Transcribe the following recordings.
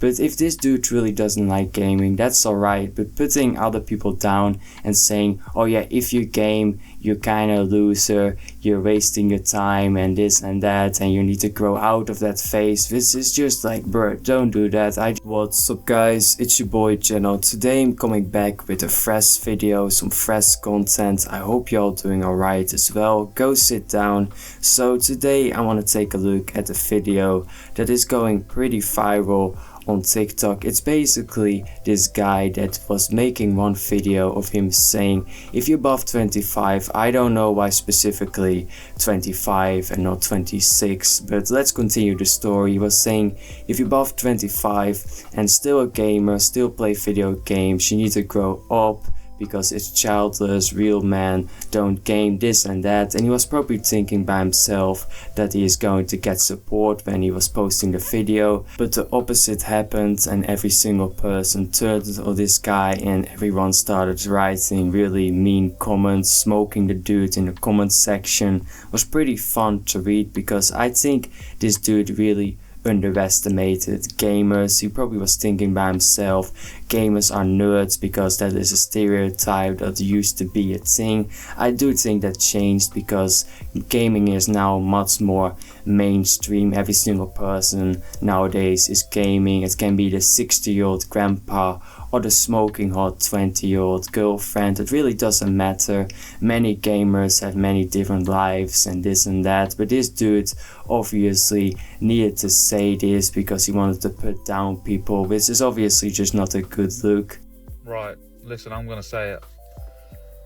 But if this dude really doesn't like gaming, that's alright, but putting other people down and saying, oh yeah, if you game, you're kinda a loser, you're wasting your time and this and that, and you need to grow out of that phase. This is just like, bro, don't do that. What's up guys, it's your boy GenNot. Today I'm coming back with a fresh video, some fresh content. I hope you're all doing alright as well. Go sit down. So today I want to take a look at a video that is going pretty viral on TikTok. It's basically this guy that was making one video of him saying, if you're above 25, I don't know why specifically 25 and not 26, but let's continue the story. He was saying, if you're above 25 and still a gamer, still play video games, you need to grow up, because it's childless, real men don't game, this and that. And he was probably thinking by himself that he is going to get support when he was posting the video, but the opposite happened, and every single person turned on this guy and everyone started writing really mean comments, smoking the dude in the comment section. It was pretty fun to read, because I think this dude really underestimated gamers. He probably was thinking by himself, gamers are nerds, because that is a stereotype that used to be a thing. I do think that changed, because gaming is now much more mainstream. Every single person nowadays is gaming. It can be the 60-year-old grandpa or the smoking hot 20-year-old girlfriend. It really doesn't matter. Many gamers have many different lives and this and that, but this dude obviously needed to say this because he wanted to put down people, which is obviously just not a good look. Right, listen, I'm gonna say it.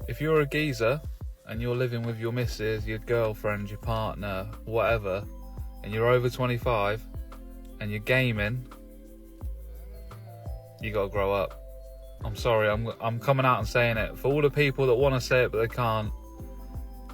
If you're a geezer and you're living with your missus, your girlfriend, your partner, whatever, and you're over 25 and you're gaming, you gotta grow up. I'm sorry, I'm coming out and saying it. For all the people that want to say it but they can't,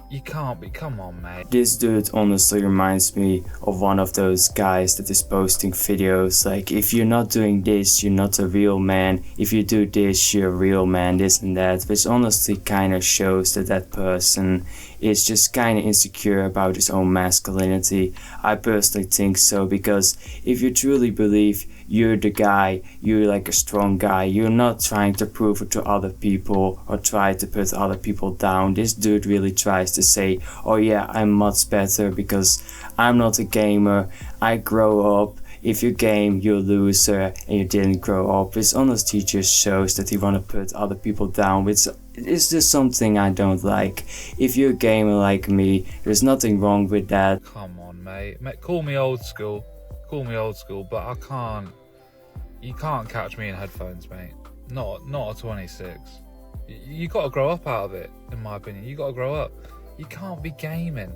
you can't be, come on mate. This dude honestly reminds me of one of those guys that is posting videos like, if you're not doing this, you're not a real man. If you do this, you're a real man, this and that. Which honestly kind of shows that that person is just kind of insecure about his own masculinity. I personally think so, because if you truly believe you're the guy, you're like a strong guy, you're not trying to prove it to other people or try to put other people down. This dude really tries to say, oh yeah, I'm much better because I'm not a gamer, I grow up. If you game, you're a loser and you didn't grow up. Which honestly just shows that he want to put other people down, which is just something I don't like. If you're a gamer like me, there's nothing wrong with that. Come on mate, call me old school, but I can't, you can't catch me in headphones mate, not at 26. You gotta grow up out of it, in my opinion. You gotta grow up. You can't be gaming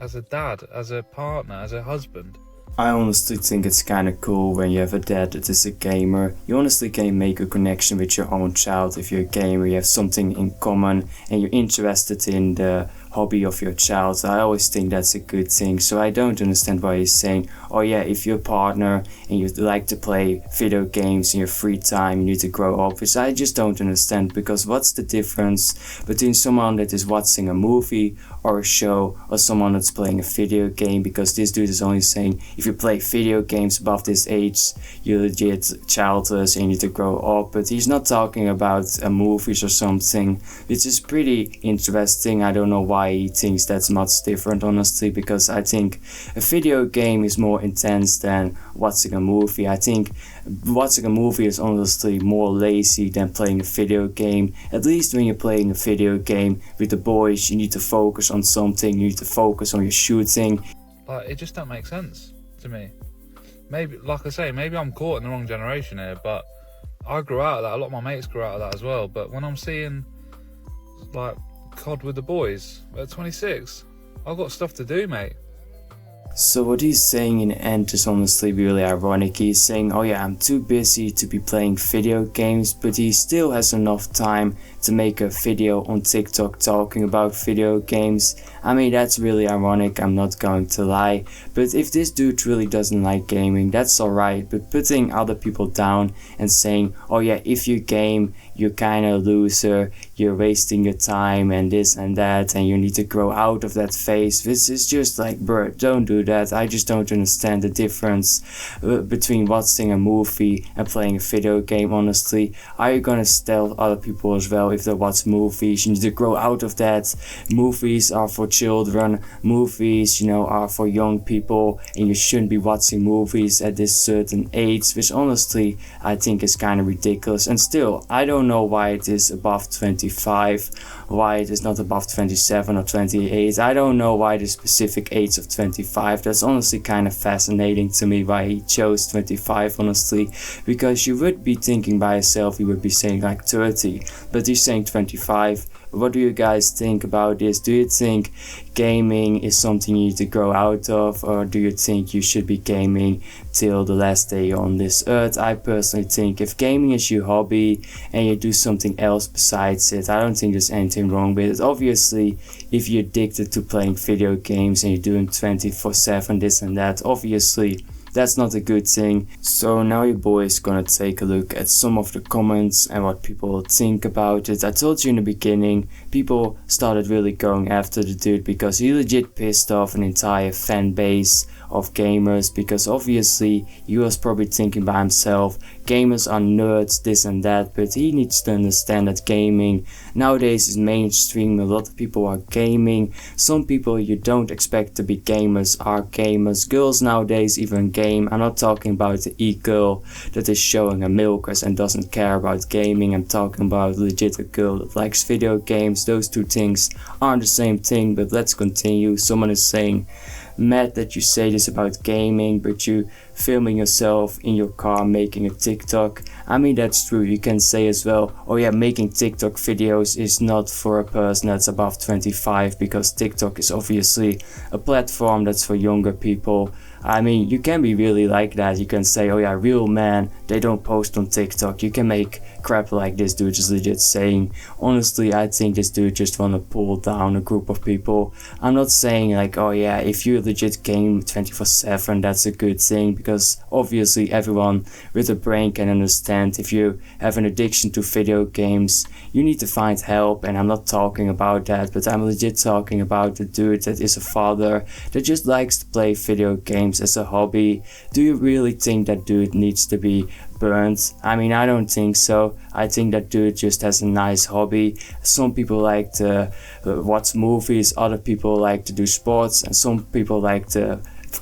as a dad, as a partner, as a husband. I honestly think it's kinda cool when you have a dad that is a gamer. You honestly can make a connection with your own child. If you're a gamer, you have something in common and you're interested in the hobby of your child. I always think that's a good thing. So I don't understand why he's saying, oh yeah, if you're a partner and you like to play video games in your free time, you need to grow up. Which I just don't understand, because what's the difference between someone that is watching a movie or a show or someone that's playing a video game? Because this dude is only saying, if you play video games above this age, you're legit childless and you need to grow up. But he's not talking about movies or something, which is pretty interesting. I don't know why he thinks that's much different, honestly, because I think a video game is more intense than watching a movie. I think watching a movie is honestly more lazy than playing a video game. At least when you're playing a video game with the boys, you need to focus on something, you need to focus on your shooting. But it just don't make sense to me. Maybe, like I say, maybe I'm caught in the wrong generation here, but I grew out of that. A lot of my mates grew out of that as well. But when I'm seeing like COD with the boys at 26, I've got stuff to do, mate. So what he's saying in the end is honestly really ironic. He's saying, oh yeah, I'm too busy to be playing video games, but he still has enough time to make a video on TikTok talking about video games. I mean, that's really ironic, I'm not going to lie. But if this dude really doesn't like gaming, that's alright. But putting other people down and saying, oh yeah, if you game, you're kinda a loser, you're wasting your time and this and that, and you need to grow out of that phase. This is just like, bro, don't do that. I just don't understand the difference between watching a movie and playing a video game, honestly. Are you gonna tell other people as well if they watch movies? You need to grow out of that. Movies are for children, movies, are for young people, and you shouldn't be watching movies at this certain age, which honestly I think is kind of ridiculous. And still, I don't know why it is above 25, why it is not above 27 or 28. I don't know why the specific age of 25. That's honestly kind of fascinating to me why he chose 25, honestly, because you would be thinking by yourself, you would be saying like 30, but he's saying 25. What do you guys think about this? Do you think gaming is something you need to grow out of, or do you think you should be gaming till the last day on this earth? I personally think if gaming is your hobby and you do something else besides it, I don't think there's anything wrong with it. Obviously, if you're addicted to playing video games and you're doing 24/7 this and that, obviously that's not a good thing. So now your boy is gonna take a look at some of the comments and what people think about it. I told you in the beginning, people started really going after the dude because he legit pissed off an entire fan base of gamers, because obviously he was probably thinking by himself, gamers are nerds, this and that, but he needs to understand that gaming nowadays is mainstream. A lot of people are gaming. Some people you don't expect to be gamers are gamers. Girls nowadays even game. I'm not talking about the e-girl that is showing her milkers and doesn't care about gaming. I'm talking about legit a girl that likes video games. Those two things aren't the same thing, but let's continue. Someone is saying, mad that you say this about gaming, but you filming yourself in your car making a TikTok. I mean, that's true. You can say as well, oh yeah, making TikTok videos is not for a person that's above 25, because TikTok is obviously a platform that's for younger people. I mean, you can be really like that. You can say, oh yeah, real men, they don't post on TikTok. You can make crap like this dude just legit saying. Honestly, I think this dude just wanna pull down a group of people. I'm not saying like, oh yeah, if you legit game 24/7, that's a good thing, because obviously everyone with a brain can understand if you have an addiction to video games, you need to find help. And I'm not talking about that, but I'm legit talking about the dude that is a father that just likes to play video games as a hobby. Do you really think that dude needs to be burned? I mean, I don't think so. I think that dude just has a nice hobby. Some people like to watch movies, other people like to do sports, and some people like to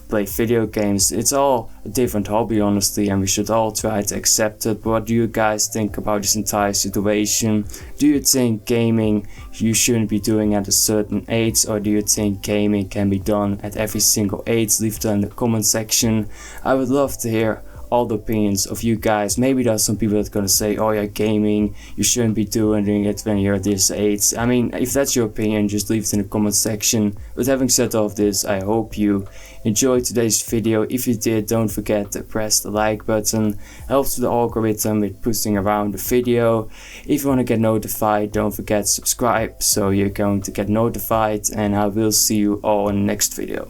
play video games. It's all a different hobby, honestly, and we should all try to accept it. But what do you guys think about this entire situation? Do you think gaming you shouldn't be doing at a certain age, or do you think gaming can be done at every single age? Leave that in the comment section. I would love to hear all the opinions of you guys. Maybe there's some people that are gonna say, oh yeah, gaming, you shouldn't be doing it when you're this age. I mean, if that's your opinion, just leave it in the comment section. But having said all of this, I hope you enjoyed today's video. If you did, don't forget to press the like button. Helps with the algorithm with pushing around the video. If you want to get notified, don't forget to subscribe so you're going to get notified, and I will see you all in the next video.